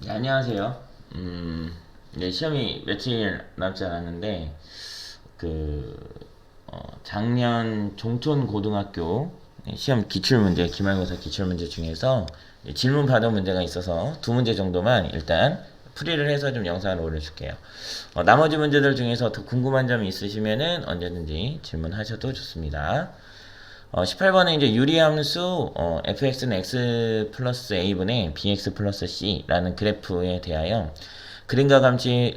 네, 안녕하세요. 이제 시험이 며칠 남지 않았는데, 그, 작년 종촌고등학교 시험 기출문제, 기말고사 기출문제 중에서 질문 받은 문제가 있어서 두 문제 정도만 일단 풀이를 해서 좀 영상을 올려줄게요. 나머지 문제들 중에서 더 궁금한 점이 있으시면은 언제든지 질문하셔도 좋습니다. 18번은 이제 유리함수 fx는 x 플러스 a분의 bx 플러스 c라는 그래프에 대하여 그림과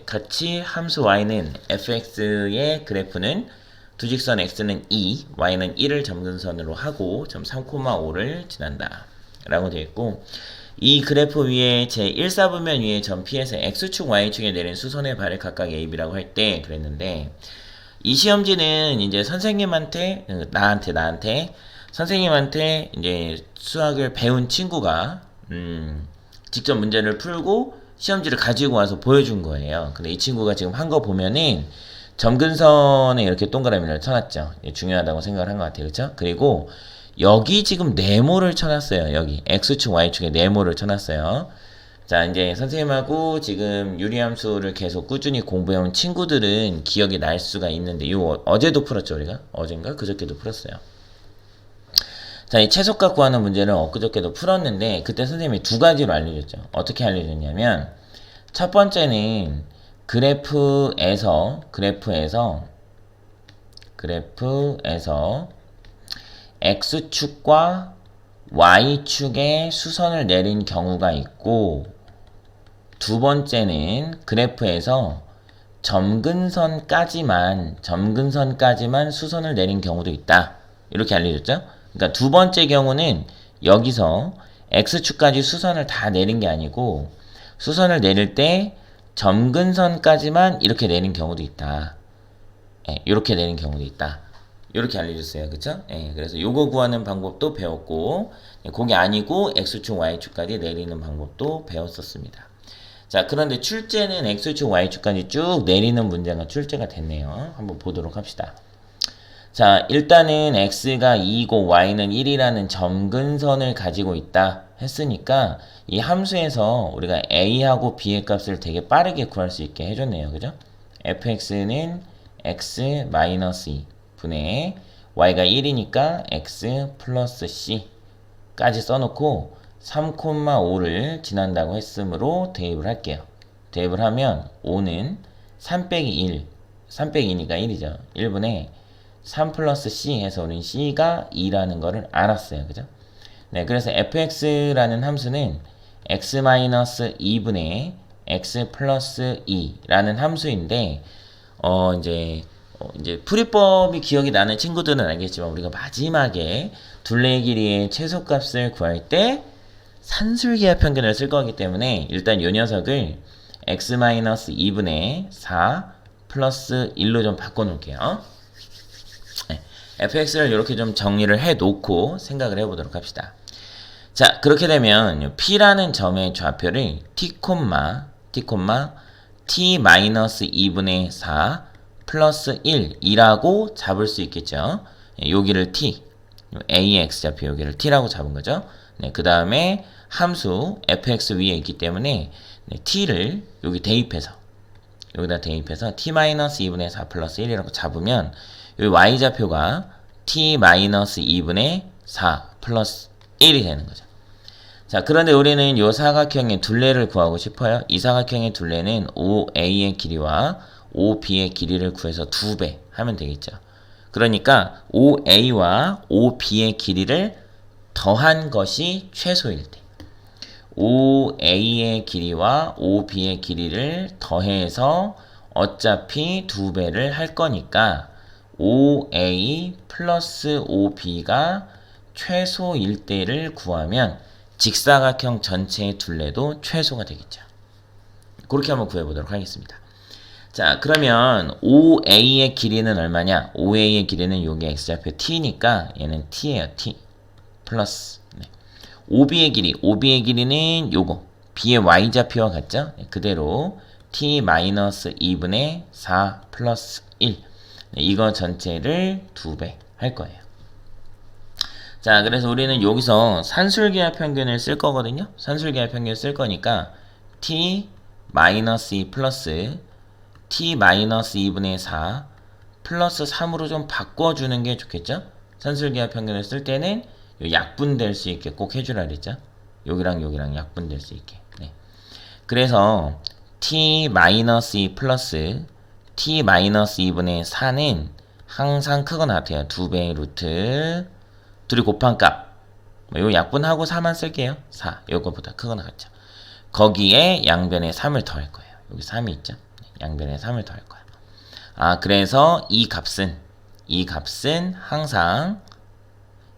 같이 함수 y는 fx의 그래프는 두 직선 x는 2, y는 1을 점근선으로 하고 점 3,5를 지난다 라고 되어 있고, 이 그래프 위에 제1사분면 위에 점 P에서 x축, y축에 내린 수선의 발을 각각 a, b라고 할 때 그랬는데, 이 시험지는 이제 선생님한테 선생님한테 이제 수학을 배운 친구가 직접 문제를 풀고 시험지를 가지고 와서 보여준 거예요. 근데 이 친구가 지금 한 거 보면은 점근선에 이렇게 동그라미를 쳐놨죠. 중요하다고 생각을 한 것 같아요. 그렇죠? 그리고 여기 지금 네모를 쳐놨어요. 여기 x축, y축에 네모를 쳐놨어요. 자, 이제 선생님하고 지금 유리함수를 계속 꾸준히 공부해온 친구들은 기억이 날 수가 있는데, 요 어제도 풀었죠, 우리가? 어젠가? 그저께도 풀었어요. 자, 이 최소값 구하는 문제는 엊그저께도 풀었는데, 그때 선생님이 두 가지로 알려줬죠. 어떻게 알려줬냐면, 첫 번째는 그래프에서 x축과 y축에 수선을 내린 경우가 있고, 두 번째는 그래프에서 점근선까지만 수선을 내린 경우도 있다. 이렇게 알려줬죠? 그러니까 두 번째 경우는 여기서 x축까지 수선을 다 내린 게 아니고, 수선을 내릴 때 점근선까지만 이렇게 내린 경우도 있다. 이렇게 내린 경우도 있다. 이렇게 알려줬어요. 그쵸? 그래서 요거 구하는 방법도 배웠고, 그게 아니고 x축, y축까지 내리는 방법도 배웠었습니다. 자, 그런데 출제는 x축, y축까지 쭉 내리는 문제가 출제가 됐네요. 한번 보도록 합시다. 자, 일단은 x가 2이고 y는 1이라는 점근선을 가지고 있다 했으니까 이 함수에서 우리가 a하고 b의 값을 되게 빠르게 구할 수 있게 해줬네요. 그죠? fx는 x 마이너스 2 분의 y가 1이니까 x 플러스 c 까지 써놓고 3,5를 지난다고 했으므로 대입을 할게요. 대입을 하면 5는 3 빼기 1, 3 빼기 2니까 1이죠. 1분의 3 플러스 c 해서 우리는 c가 2라는 거를 알았어요. 그죠? 네, 그래서 fx라는 함수는 x-2분의 x 플러스 2라는 함수인데, 이제 풀이법이 기억이 나는 친구들은 알겠지만, 우리가 마지막에 둘레의 길이의 최소값을 구할 때 산술기하 편견을 쓸 거기 때문에 일단 이 녀석을 x-2분의 4 플러스 1로 좀 바꿔놓을게요. 네, fx를 이렇게 좀 정리를 해놓고 생각을 해보도록 합시다. 자, 그렇게 되면 P라는 점의 좌표를 t-2분의 4 플러스 1이라고 잡을 수 있겠죠. 여기를 t, ax 좌표 여기를 t라고 잡은 거죠. 네, 그 다음에 함수 fx 위에 있기 때문에 t를 여기 여기다 대입해서 t-2분의 4 플러스 1이라고 잡으면 여기 y좌표가 t-2분의 4 플러스 1이 되는 거죠. 자, 그런데 우리는 이 사각형의 둘레를 구하고 싶어요. 이 사각형의 둘레는 OA의 길이와 OB의 길이를 구해서 2배 하면 되겠죠. 그러니까 OA와 OB의 길이를 더한 것이 최소일 때, OA의 길이와 OB의 길이를 더해서 어차피 2배를 할 거니까 OA 플러스 OB가 최소일 때를 구하면 직사각형 전체의 둘레도 최소가 되겠죠. 그렇게 한번 구해보도록 하겠습니다. 자, 그러면 OA의 길이는 얼마냐? OA의 길이는 여기 x좌표 t니까 얘는 t예요. t 플러스 OB의 길이는 요거 b의 y좌표와 같죠? 그대로 t-2분의 4 플러스 1 이거 전체를 2배 할 거예요. 자, 그래서 우리는 여기서 산술기하 평균을 쓸 거거든요. 산술기하 평균을 쓸 거니까 t 마이너스 2 플러스 t 마이너스 2분의 4 플러스 3으로 좀 바꿔주는 게 좋겠죠? 산술기하 평균을 쓸 때는 약분될 수 있게 꼭 해주라 그랬죠? 여기랑 여기랑 약분될 수 있게. 네. 그래서 t 마이너스 2 플러스 t 마이너스 2분의 4는 항상 크거나 같아요. 2배의 루트 둘이 곱한 값. 요 약분하고 4만 쓸게요. 4. 요거보다 크거나 같죠. 거기에 양변에 3을 더할 거예요. 여기 3이 있죠. 양변에 3을 더할 거예요. 아, 그래서 이 값은 항상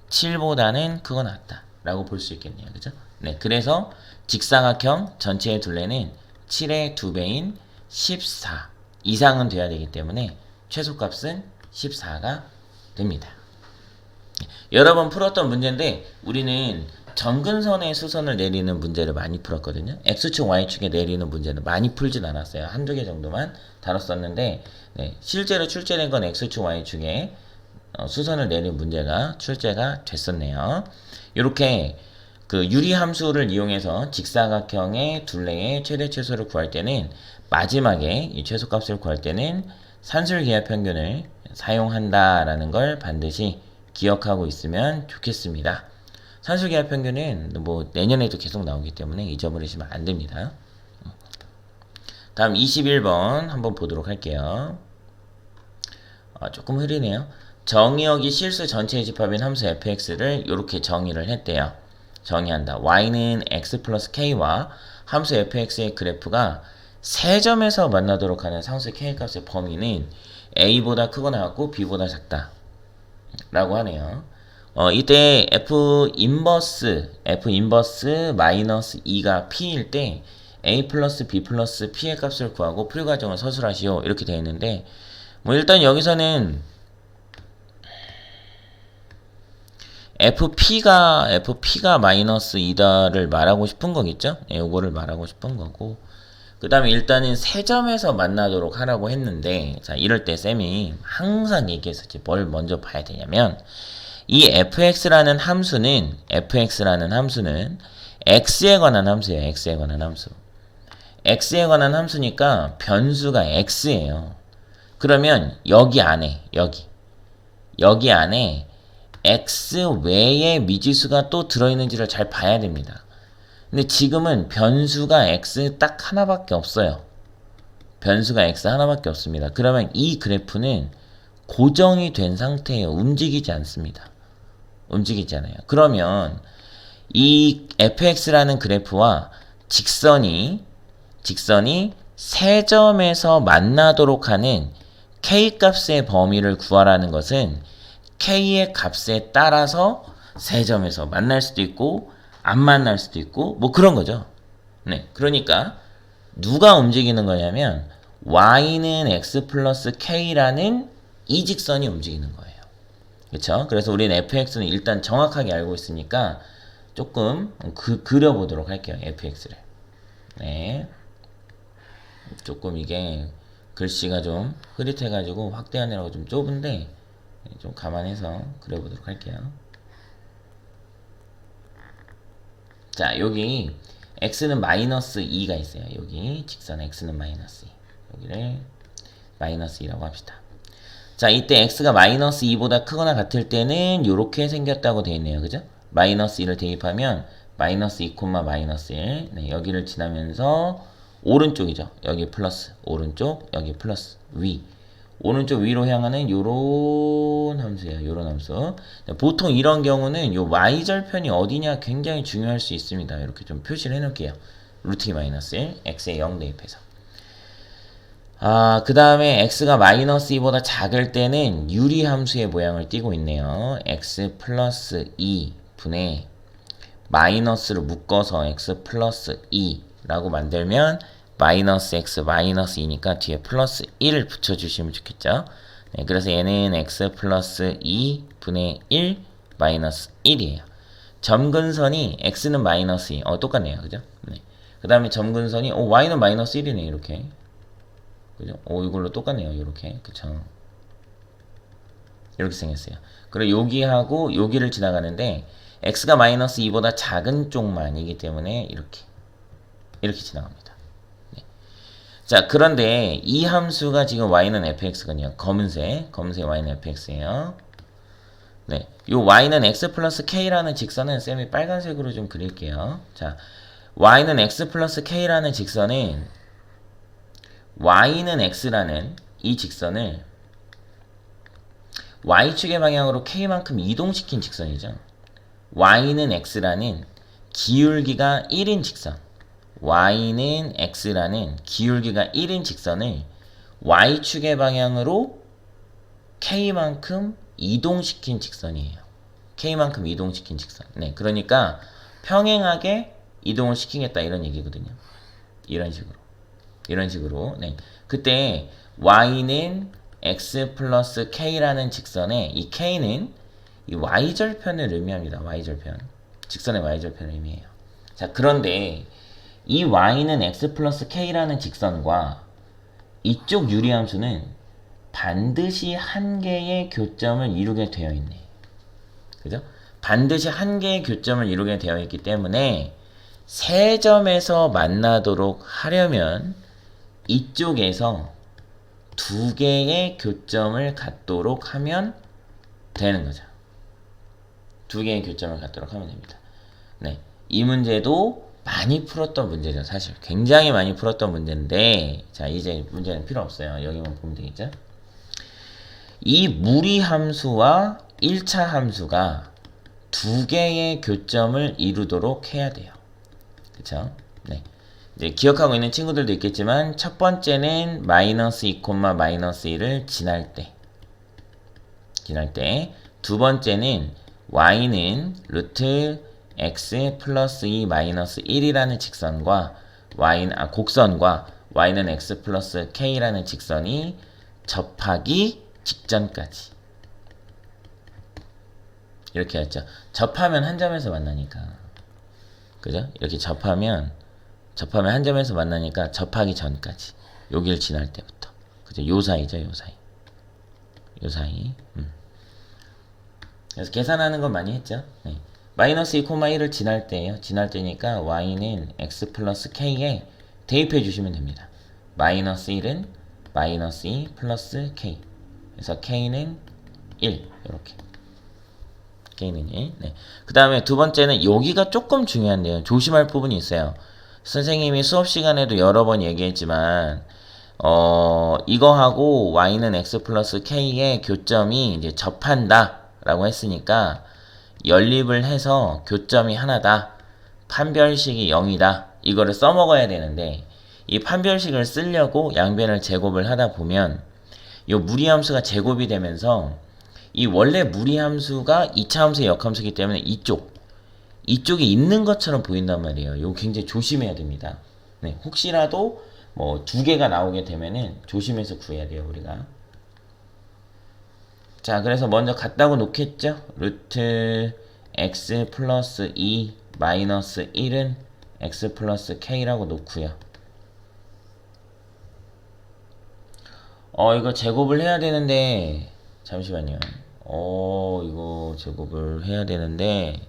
7보다는 크거나 같다 라고 볼 수 있겠네요. 그죠? 네, 그래서 직사각형 전체의 둘레는 7의 2배인 14 이상은 돼야 되기 때문에 최소값은 14가 됩니다. 여러 번 풀었던 문제인데 우리는 점근선의 수선을 내리는 문제를 많이 풀었거든요. X축, Y축에 내리는 문제는 많이 풀진 않았어요. 한두 개 정도만 다뤘었는데 네, 실제로 출제된 건 X축, Y축에 수선을 내린 문제가 출제가 됐었네요. 이렇게 그 유리함수를 이용해서 직사각형의 둘레의 최대 최소를 구할 때는 마지막에 이 최소값을 구할 때는 산술기하평균을 사용한다라는 걸 반드시 기억하고 있으면 좋겠습니다. 산술기하평균은 뭐 내년에도 계속 나오기 때문에 잊어버리시면 안 됩니다. 다음 21번 한번 보도록 할게요. 조금 흐리네요. 정의역이 실수 전체의 집합인 함수 fx를 이렇게 정의를 했대요. 정의한다. y는 x 플러스 k와 함수 fx의 그래프가 세 점에서 만나도록 하는 상수 k값의 범위는 a보다 크거나 같고 b보다 작다 라고 하네요. 이때 f 인버스 마이너스 2가 p일 때 a 플러스 b 플러스 p의 값을 구하고 풀이 과정을 서술하시오 이렇게 되어 있는데 뭐 일단 여기서는 FP가 마이너스 2다를 말하고 싶은 거겠죠? 네, 요거를 말하고 싶은 거고. 그 다음에 일단은 세 점에서 만나도록 하라고 했는데, 자, 이럴 때 쌤이 항상 얘기했었지. 뭘 먼저 봐야 되냐면, 이 fx라는 함수는 x에 관한 함수예요. x에 관한 함수. x에 관한 함수니까 변수가 x예요. 그러면 여기 안에, 여기 안에 x 외에 미지수가 또 들어있는지를 잘 봐야 됩니다. 근데 지금은 변수가 x 딱 하나밖에 없어요. 변수가 x 하나밖에 없습니다. 그러면 이 그래프는 고정이 된 상태예요. 움직이지 않습니다. 움직이지 않아요. 그러면 이 fx라는 그래프와 직선이 세 점에서 만나도록 하는 k값의 범위를 구하라는 것은 k의 값에 따라서 세 점에서 만날 수도 있고 안 만날 수도 있고 뭐 그런 거죠. 네, 그러니까 누가 움직이는 거냐면 y는 x 플러스 k라는 이 직선이 움직이는 거예요. 그렇죠? 그래서 우리는 fx는 일단 정확하게 알고 있으니까 조금 그려보도록 할게요. fx를. 네, 조금 이게 글씨가 좀 흐릿해가지고 확대하느라고 좀 좁은데 좀 감안해서 그려보도록 할게요. 자, 여기 x는 마이너스 2가 있어요. 여기 직선 x는 마이너스 2. 여기를 마이너스 2라고 합시다. 자, 이때 x가 마이너스 2보다 크거나 같을 때는 이렇게 생겼다고 되어 있네요. 그죠? 마이너스 2를 대입하면 마이너스 2, 마이너스 1. 네, 여기를 지나면서 오른쪽이죠. 여기 플러스, 오른쪽, 여기 플러스, 위. 오른쪽 위로 향하는 요런 함수예요. 요런 함수. 보통 이런 경우는 요 y절편이 어디냐 굉장히 중요할 수 있습니다. 이렇게 좀 표시를 해놓을게요. 루트 2 마이너스 1, x에 0 대입해서. 그 다음에 x가 마이너스 2보다 작을 때는 유리함수의 모양을 띠고 있네요. x 플러스 2 분의 마이너스를 묶어서 x 플러스 2라고 만들면 마이너스 x 마이너스 2니까 뒤에 플러스 1을 붙여주시면 좋겠죠. 네, 그래서 얘는 x 플러스 2 분의 1 마이너스 1이에요. 점근선이 x는 마이너스 2. 똑같네요. 그죠? 네. 그 다음에 점근선이 y는 마이너스 1이네. 이렇게. 그죠? 이걸로 똑같네요. 이렇게. 그쵸? 이렇게 생겼어요. 그리고 여기하고 여기를 지나가는데 x가 마이너스 2보다 작은 쪽만이기 때문에 이렇게 지나갑니다. 자, 그런데 이 함수가 지금 y는 fx거든요. 검은색 y는 fx예요. 네, 요 y는 x 플러스 k라는 직선은 쌤이 빨간색으로 좀 그릴게요. 자, y는 x 플러스 k라는 직선은 y는 x라는 이 직선을 y축의 방향으로 k만큼 이동시킨 직선이죠. y는 x라는 기울기가 1인 직선, y는 x라는 기울기가 1인 직선을 y축의 방향으로 k만큼 이동시킨 직선이에요. k만큼 이동시킨 직선. 네, 그러니까 평행하게 이동을 시키겠다 이런 얘기거든요. 이런 식으로. 네, 그때 y는 x 플러스 k라는 직선에 이 k는 이 y절편을 의미합니다. y절편. 직선의 y절편을 의미해요. 자, 그런데 이 y는 x 플러스 k라는 직선과 이쪽 유리함수는 반드시 한 개의 교점을 이루게 되어 있네. 그죠? 반드시 한 개의 교점을 이루게 되어 있기 때문에 세 점에서 만나도록 하려면 이쪽에서 두 개의 교점을 갖도록 하면 되는 거죠. 두 개의 교점을 갖도록 하면 됩니다. 네, 이 문제도 많이 풀었던 문제죠. 사실 굉장히 많이 풀었던 문제인데, 자, 이제 문제는 필요 없어요. 여기만 보면 되겠죠. 이 무리함수와 1차 함수가 두 개의 교점을 이루도록 해야 돼요. 그쵸? 네. 이제 기억하고 있는 친구들도 있겠지만, 첫 번째는 마이너스 2, 마이너스 1을 지날 때. 두 번째는 y는 루트 x 플러스 2 마이너스 1이라는 직선과 곡선과 y는 x 플러스 k라는 직선이 접하기 직전까지. 이렇게 했죠. 접하면 한 점에서 만나니까. 그죠? 이렇게 접하면 한 점에서 만나니까 접하기 전까지. 여기를 지날 때부터. 그죠? 요 사이죠, 요 사이. 그래서 계산하는 건 많이 했죠. 네. 마이너스 2, 1을 지날 때예요. 지날 때니까 y는 x 플러스 k에 대입해 주시면 됩니다. 마이너스 1은 마이너스 2 플러스 k. 그래서 k는 1. 이렇게. k는 1. 네. 그 다음에 두 번째는 여기가 조금 중요한데요. 조심할 부분이 있어요. 선생님이 수업 시간에도 여러 번 얘기했지만, 이거하고 y는 x 플러스 k의 교점이 이제 접한다 라고 했으니까 연립을 해서 교점이 하나다, 판별식이 0이다, 이거를 써먹어야 되는데, 이 판별식을 쓰려고 양변을 제곱을 하다 보면 이 무리함수가 제곱이 되면서 이 원래 무리함수가 2차 함수의 역함수이기 때문에 이쪽이 있는 것처럼 보인단 말이에요. 이거 굉장히 조심해야 됩니다. 네, 혹시라도 뭐 두 개가 나오게 되면은 조심해서 구해야 돼요, 우리가. 자, 그래서 먼저 같다고 놓겠죠? 루트 x 플러스 2 마이너스 1은 x 플러스 k라고 놓고요. 이거 제곱을 해야 되는데, 잠시만요. 이거 제곱을 해야 되는데,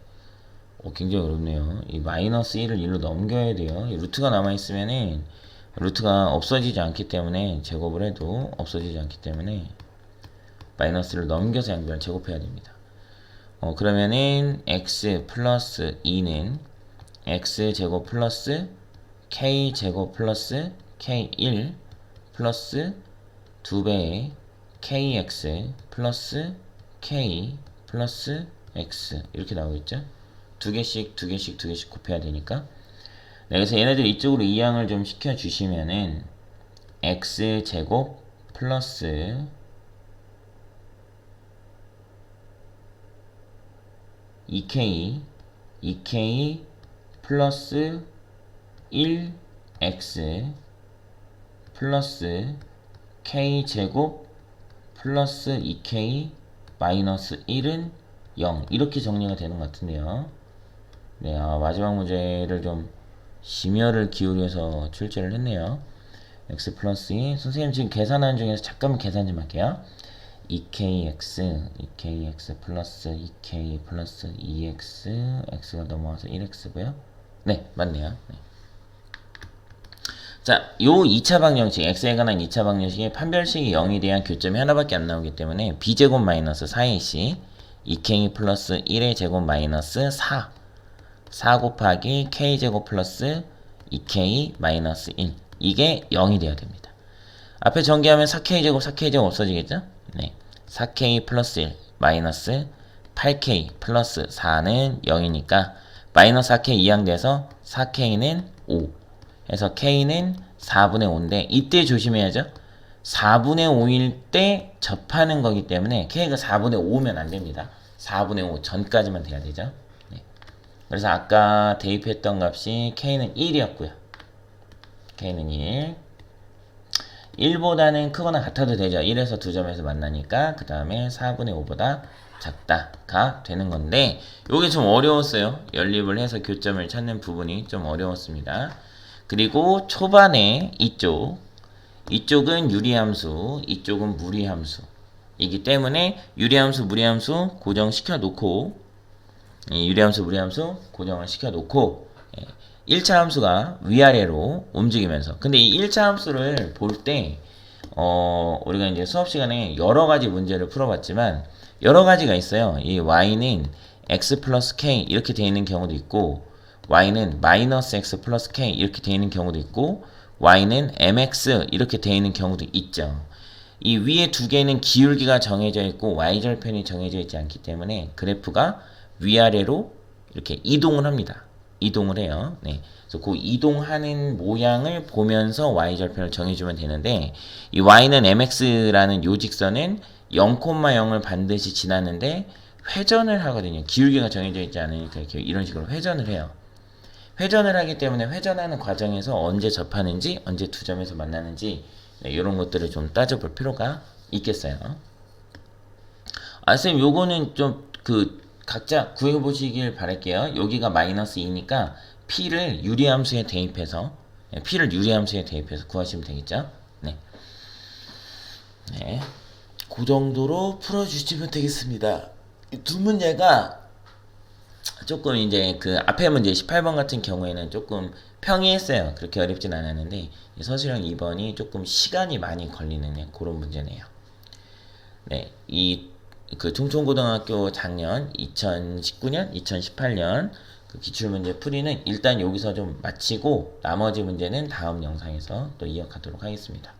굉장히 어렵네요. 이 마이너스 1을 1로 넘겨야 돼요. 이 루트가 남아있으면은, 루트가 없어지지 않기 때문에, 제곱을 해도 없어지지 않기 때문에, 마이너스를 넘겨서 양변을 제곱해야 됩니다. 그러면은, x 플러스 2는 x 제곱 플러스 k 제곱 플러스 k1 플러스 2배의 kx 플러스 k 플러스 x 이렇게 나오겠죠? 두 개씩 곱해야 되니까. 네, 그래서 얘네들 이쪽으로 이항을 좀 시켜주시면은 x 제곱 플러스 2k 플러스 1x 플러스 k제곱 플러스 2k 마이너스 1은 0 이렇게 정리가 되는 것 같은데요. 네, 마지막 문제를 좀 심혈을 기울여서 출제를 했네요. x 플러스 2 선생님 지금 계산하는 중에서 잠깐만 계산 좀 할게요. 2kx 플러스 2k 플러스 2x x가 넘어와서 1x고요. 네, 맞네요. 네. 자, 요 2차 방정식, x에 관한 2차 방정식의 판별식이 0에 대한 교점이 하나밖에 안 나오기 때문에 b제곱 마이너스 4ac 2k 플러스 1의 제곱 마이너스 4 곱하기 k제곱 플러스 2k 마이너스 1 이게 0이 돼야 됩니다. 앞에 전개하면 4k제곱 4k제곱 없어지겠죠? 네, 4k 플러스 1 마이너스 8k 플러스 4는 0이니까 마이너스 4k 이항돼서 4k는 5 해서 k는 4분의 5인데 이때 조심해야죠. 4분의 5일 때 접하는 거기 때문에 k가 4분의 5면 안 됩니다. 4분의 5 전까지만 돼야 되죠. 네. 그래서 아까 대입했던 값이 k는 1이었고요. k는 1. 1보다는 크거나 같아도 되죠. 1에서 두 점에서 만나니까 그 다음에 4분의 5보다 작다가 되는 건데 요게 좀 어려웠어요. 연립을 해서 교점을 찾는 부분이 좀 어려웠습니다. 그리고 초반에 이쪽은 유리함수, 이쪽은 무리함수 이기 때문에 유리함수, 무리함수 고정시켜 놓고 유리함수, 무리함수 고정을 시켜 놓고 1차 함수가 위아래로 움직이면서 근데 이 1차 함수를 볼 때 우리가 이제 수업 시간에 여러 가지 문제를 풀어봤지만 여러 가지가 있어요. 이 y는 x 플러스 k 이렇게 되어 있는 경우도 있고 y는 마이너스 x 플러스 k 이렇게 되어 있는 경우도 있고 y는 mx 이렇게 되어 있는 경우도 있죠. 이 위에 두 개는 기울기가 정해져 있고 y절편이 정해져 있지 않기 때문에 그래프가 위아래로 이렇게 이동을 합니다. 이동을 해요. 네. 그래서 그 이동하는 모양을 보면서 y절편을 정해주면 되는데 이 y는 mx라는 요 직선은 0,0을 반드시 지나는데 회전을 하거든요. 기울기가 정해져 있지 않으니까 이렇게 이런 식으로 회전을 해요. 회전을 하기 때문에 회전하는 과정에서 언제 접하는지 언제 두 점에서 만나는지 네, 이런 것들을 좀 따져볼 필요가 있겠어요. 쌤 요거는 좀 각자 구해보시길 바랄게요. 여기가 마이너스 2니까 p를 유리함수에 대입해서 구하시면 되겠죠. 네. 네. 그 정도로 풀어주시면 되겠습니다. 이 두 문제가 조금 이제 그 앞에 문제 18번 같은 경우에는 조금 평이했어요. 그렇게 어렵진 않았는데 서술형 2번이 조금 시간이 많이 걸리는 그런 문제네요. 네, 그 충청고등학교 작년 2019년, 2018년 그 기출문제 풀이는 일단 여기서 좀 마치고 나머지 문제는 다음 영상에서 또 이어가도록 하겠습니다.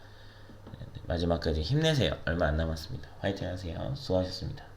마지막까지 힘내세요. 얼마 안 남았습니다. 화이팅 하세요. 수고하셨습니다.